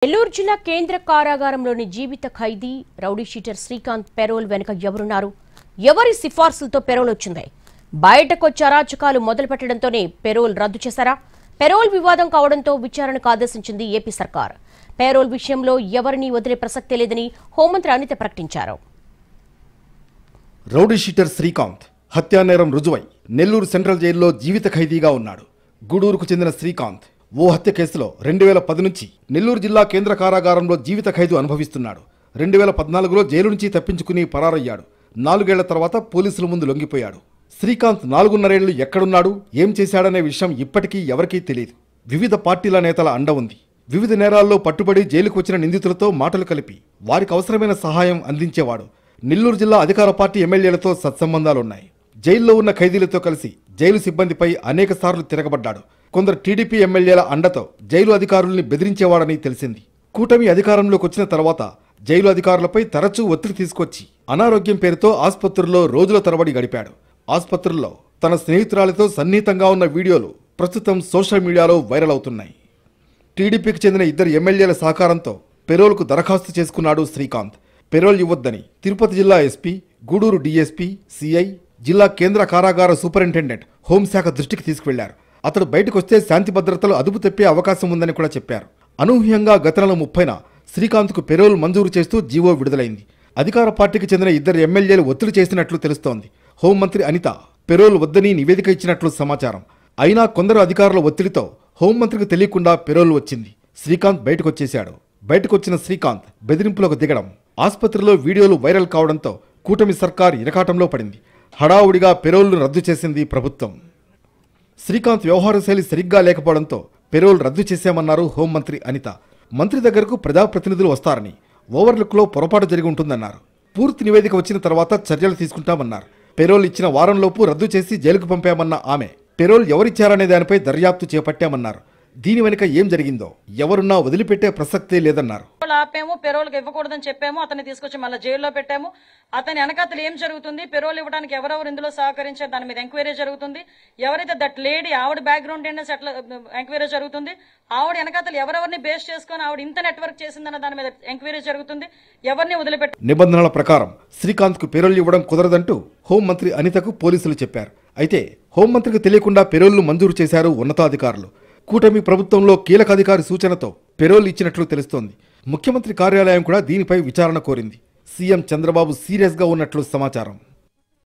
నెల్లూరు జిల్లా కేంద్ర కారాగారంలోని జీవిత ఖైదీ rowdy sheeter Srikanth payroll వెనుక ఎవరున్నారు? ఎవరి సిఫార్సులతో పెరోల్ వచ్చింది? బయటకొచ్చే అరాచకాలు మొదలుపెట్టడంతోనే పెరోల్ రద్దు చేశారా? పెరోల్ వివాదం కావడంతో విచారణకు ఆదేశించింది ఏపీ సర్కార్. పెరోల్ విషయంలో ఎవరిని వదిలే ప్రసక్తే లేదని హోంమంత్రి అనిత ప్రకటించారు. రౌడీ షీటర్ శ్రీకాంత్ హత్యానేరం రుజువై నెల్లూరు సెంట్రల్ జైల్లో జీవిత ఖైదీగా ఉన్నాడు. గూడూరుకు చెందిన శ్రీకాంత్ ఓ హత్య కేసులో 2010 నుంచి నెల్లూరు జిల్లా కేంద్ర కారాగారంలో జీవిత ఖైదు అనుభవిస్తున్నాడు. 2014లో జైలు నుంచి తప్పించుకుని పరారయ్యాడు. 4 ఏళ్ల తర్వాత పోలీసుల ముందు లొంగిపోయాడు. శ్రీకాంత్ 4.5 ఏళ్లు ఎక్కడున్నాడు, ఏం చేశాడనే విషయం ఇప్పటికీ ఎవరికీ తెలియదు. వివిధ పార్టీల నేతల అండ ఉంది. వివిధ నేరాల్లో పట్టుబడి జైలుకు వచ్చిన నిందితులతో మాటలు కలిపి వారికి అవసరమైన సహాయం అందించేవాడు. నెల్లూరు జిల్లా అధికార పార్టీ ఎమ్మెల్యేలతో సత్సంబంధాలున్నాయి. జైల్లో ఉన్న ఖైదీలతో కలిసి జైలు సిబ్బందిపై అనేక సార్లు తిరగబడ్డాడు. కొందరు టీడీపీ ఎమ్మెల్యేల అండతో జైలు అధికారుల్ని బెదిరించేవాడని తెలిసింది. కూటమి అధికారంలోకి వచ్చిన తర్వాత జైలు అధికారులపై తరచూ ఒత్తిడి తీసుకొచ్చి అనారోగ్యం పేరుతో ఆసుపత్రుల్లో రోజుల తరబడి గడిపాడు. ఆసుపత్రుల్లో తన స్నేహితురాలతో సన్నిహితంగా ఉన్న వీడియోలు ప్రస్తుతం సోషల్ మీడియాలో వైరల్ అవుతున్నాయి. టీడీపీకి చెందిన 2 ఎమ్మెల్యేల సహకారంతో పెరోల్కు దరఖాస్తు చేసుకున్నాడు శ్రీకాంత్. పెరోల్ ఇవ్వొద్దని తిరుపతి జిల్లా ఎస్పీ, గూడూరు డీఎస్పీ, సిఐ, జిల్లా కేంద్ర కారాగార సూపరింటెండెంట్, హోంశాఖ దృష్టికి తీసుకువెళ్లారు. అతడు బయటకు వస్తే శాంతి భద్రతలు అదుపు తప్పే అవకాశం ఉందని కూడా చెప్పారు. అనూహ్యంగా గత నెల 30న శ్రీకాంత్కు పెరోల్ మంజూరు చేస్తూ జీవో విడుదలైంది. అధికార పార్టీకి చెందిన 2 ఎమ్మెల్యేలు ఒత్తిడి చేసినట్లు తెలుస్తోంది. హోంమంత్రి అనిత పెరోల్ వద్దని నివేదిక ఇచ్చినట్లు సమాచారం. అయినా కొందరు అధికారుల ఒత్తిడితో హోంమంత్రికి తెలియకుండా పెరోల్ వచ్చింది. శ్రీకాంత్ బయటకొచ్చేశాడు. బయటకొచ్చిన శ్రీకాంత్ బెదిరింపులకు దిగడం, ఆసుపత్రిలో వీడియోలు వైరల్ కావడంతో కూటమి సర్కార్ ఇరకాటంలో పడింది. హడావుడిగా పెరోల్ను రద్దు చేసింది ప్రభుత్వం. శ్రీకాంత్ వ్యవహార శైలి సరిగ్గా లేకపోవడంతో పెరోల్ రద్దు చేశామన్నారు హోంమంత్రి అనిత. మంత్రి దగ్గరకు ప్రజాప్రతినిధులు వస్తారని, ఓవర్లుక్లో పొరపాటు జరిగి ఉంటుందన్నారు. పూర్తి నివేదిక వచ్చిన తర్వాత చర్యలు తీసుకుంటామన్నారు. పెరోల్ ఇచ్చిన వారంలోపు రద్దు చేసి జైలుకు పంపామన్న ఆమె పెరోల్ ఎవరిచ్చారనే దానిపై దర్యాప్తు చేపట్టామన్నారు. దీని వెనుక ఏం జరిగిందో ఎవరున్నా వదిలిపెట్టే ప్రసక్తే లేదన్నారు. ఆపాము, పెరోల్కి ఇవ్వకూడదని చెప్పాము, అతన్ని తీసుకొచ్చి మళ్ళీ జైల్లో పెట్టాము. అతని వెనకాతలు ఏం జరుగుతుంది, పెరోల్ ఇవ్వడానికి ఎవరెవరు ఇందులో సహకరించారు దాని మీద ఎంక్వైరీ జరుగుతుంది. ఎవరైతే దట్ లేడీ ఆవిడ బ్యాక్గ్రౌండ్ ఏంటంటే అట్లా ఎంక్వైరీ జరుగుతుంది. ఆవిడ వెనకాతలు ఎవరెవరిని బేస్ చేసుకుని ఆవిడ ఇంత నెట్వర్క్ చేసిందన్న దాని మీద ఎంక్వైరీ జరుగుతుంది. ఎవరిని వదిలిపెట్టు. నిబంధనల ప్రకారం శ్రీకాంత్ కు పెరోల్ ఇవ్వడం కుదరదంటూ హోంమంత్రి అనితకు పోలీసులు చెప్పారు. అయితే హోంమంత్రికి తెలియకుండా పెరోల్ను మంజూరు చేశారు ఉన్నతాధికారులు. కూటమి ప్రభుత్వంలో కీలకాధికారి సూచనతో పెరోల్ ఇచ్చినట్లు తెలుస్తోంది. ముఖ్యమంత్రి కార్యాలయం కూడా దీనిపై విచారణ కోరింది. సీఎం చంద్రబాబు సీరియస్గా ఉన్నట్లు సమాచారం.